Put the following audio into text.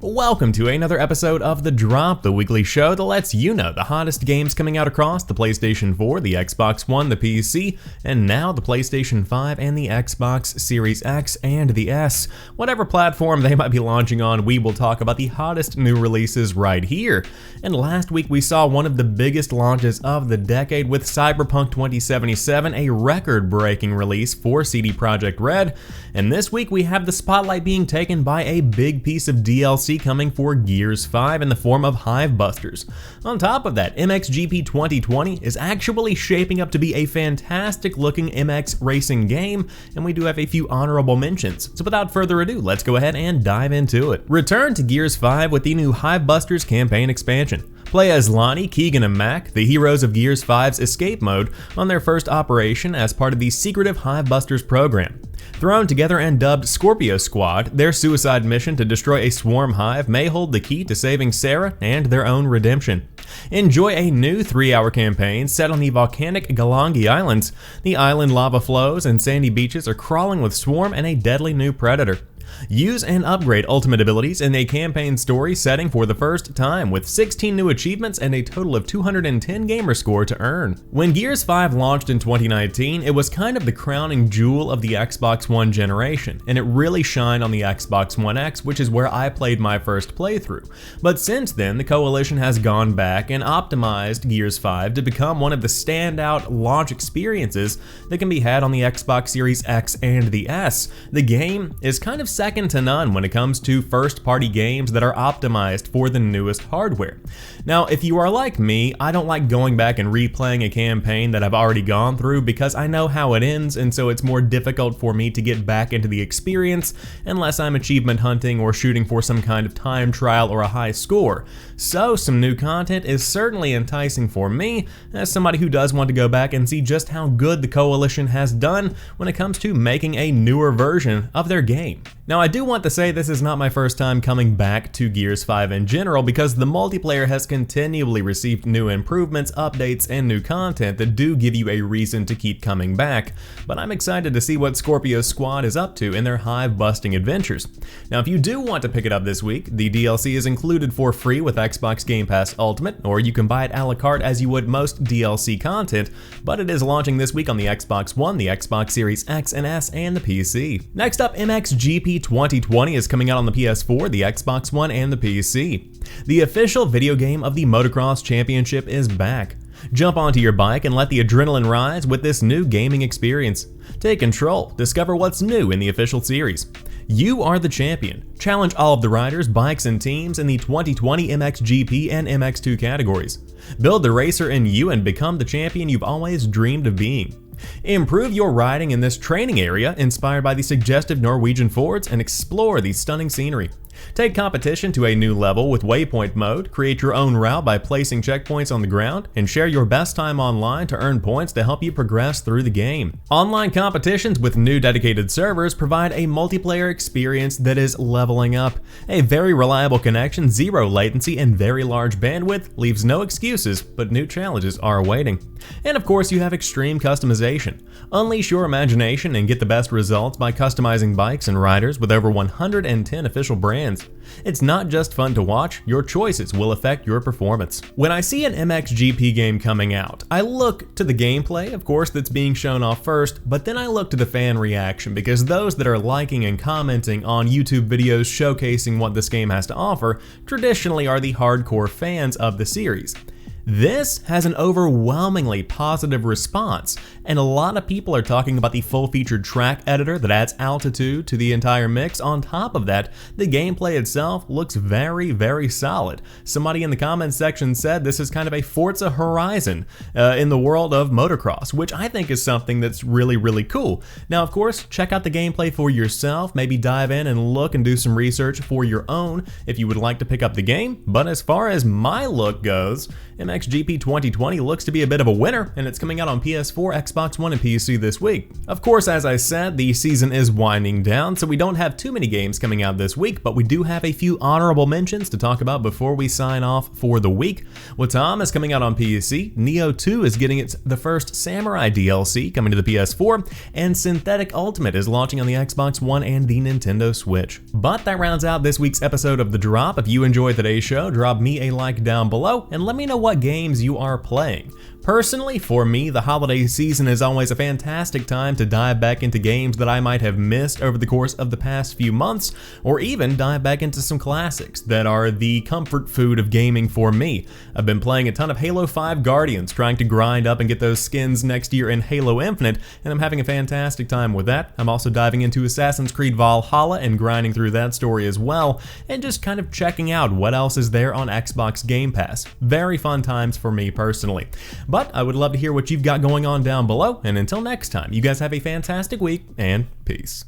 Welcome to another episode of The Drop, the weekly show that lets you know the hottest games coming out across the PlayStation 4, the Xbox One, the PC, and now the PlayStation 5 and the Xbox Series X and the S. Whatever platform they might be launching on, we will talk about the hottest new releases right here. And last week we saw one of the biggest launches of the decade with Cyberpunk 2077, a record-breaking release for CD Projekt Red. And this week we have the spotlight being taken by a big piece of DLC coming for Gears 5 in the form of Hivebusters. On top of that, MXGP 2020 is actually shaping up to be a fantastic looking MX racing game, and we do have a few honorable mentions. So without further ado, let's go ahead and dive into it. Return to Gears 5 with the new Hivebusters campaign expansion. Play as Lonnie, Keegan, and Mac, the heroes of Gears 5's escape mode, on their first operation as part of the secretive Hivebusters program. Thrown together and dubbed Scorpio Squad, their suicide mission to destroy a swarm hive may hold the key to saving Sarah and their own redemption. Enjoy a new 3-hour campaign set on the volcanic Galangi Islands. The island lava flows and sandy beaches are crawling with swarm and a deadly new predator. Use and upgrade ultimate abilities in a campaign story setting for the first time with 16 new achievements and a total of 210 gamer score to earn. When Gears 5 launched in 2019, it was kind of the crowning jewel of the Xbox One generation, and it really shined on the Xbox One X, which is where I played my first playthrough. But since then, the Coalition has gone back and optimized Gears 5 to become one of the standout launch experiences that can be had on the Xbox Series X and the S. The game is kind of second to none when it comes to first-party games that are optimized for the newest hardware. Now, if you are like me, I don't like going back and replaying a campaign that I've already gone through because I know how it ends, and so it's more difficult for me to get back into the experience unless I'm achievement hunting or shooting for some kind of time trial or a high score. So some new content is certainly enticing for me as somebody who does want to go back and see just how good the Coalition has done when it comes to making a newer version of their game. Now, I do want to say this is not my first time coming back to Gears 5 in general because the multiplayer has continually received new improvements, updates, and new content that do give you a reason to keep coming back, but I'm excited to see what Scorpio Squad is up to in their hive-busting adventures. Now, if you do want to pick it up this week, the DLC is included for free with Xbox Game Pass Ultimate, or you can buy it a la carte as you would most DLC content, but it is launching this week on the Xbox One, the Xbox Series X and S, and the PC. Next up, MXGP 2020 is coming out on the PS4, the Xbox One, and the PC. The official video game of the Motocross Championship is back. Jump onto your bike and let the adrenaline rise with this new gaming experience. Take control, discover what's new in the official series. You are the champion. Challenge all of the riders, bikes, and teams in the 2020 MXGP and MX2 categories. Build the racer in you and become the champion you've always dreamed of being. Improve your riding in this training area inspired by the suggestive Norwegian fords and explore the stunning scenery. Take competition to a new level with waypoint mode, create your own route by placing checkpoints on the ground, and share your best time online to earn points to help you progress through the game. Online competitions with new dedicated servers provide a multiplayer experience that is leveling up. A very reliable connection, zero latency, and very large bandwidth leaves no excuses, but new challenges are awaiting. And of course, you have extreme customization. Unleash your imagination and get the best results by customizing bikes and riders with over 110 official brands. It's not just fun to watch, your choices will affect your performance. When I see an MXGP game coming out, I look to the gameplay, of course, that's being shown off first, but then I look to the fan reaction because those that are liking and commenting on YouTube videos showcasing what this game has to offer traditionally are the hardcore fans of the series. This has an overwhelmingly positive response, and a lot of people are talking about the full-featured track editor that adds altitude to the entire mix. On top of that, the gameplay itself looks very, very solid. Somebody in the comments section said this is kind of a Forza Horizon in the world of motocross, which I think is something that's really, really cool. Now, of course, check out the gameplay for yourself, maybe dive in and look and do some research for your own if you would like to pick up the game, but as far as my look goes, MX MXGP 2020 looks to be a bit of a winner, and it's coming out on PS4, Xbox One, and PC this week. Of course, as I said, the season is winding down, so we don't have too many games coming out this week, but we do have a few honorable mentions to talk about before we sign off for the week. Watam is coming out on PC, Neo 2 is getting the first Samurai DLC coming to the PS4, and Synthetic Ultimate is launching on the Xbox One and the Nintendo Switch. But that rounds out this week's episode of The Drop. If you enjoyed today's show, drop me a like down below and let me know what games you are playing. Personally, for me, the holiday season is always a fantastic time to dive back into games that I might have missed over the course of the past few months, or even dive back into some classics that are the comfort food of gaming for me. I've been playing a ton of Halo 5 Guardians, trying to grind up and get those skins next year in Halo Infinite, and I'm having a fantastic time with that. I'm also diving into Assassin's Creed Valhalla and grinding through that story as well, and just kind of checking out what else is there on Xbox Game Pass. Very fun times for me personally. But I would love to hear what you've got going on down below, and until next time, you guys have a fantastic week, and peace.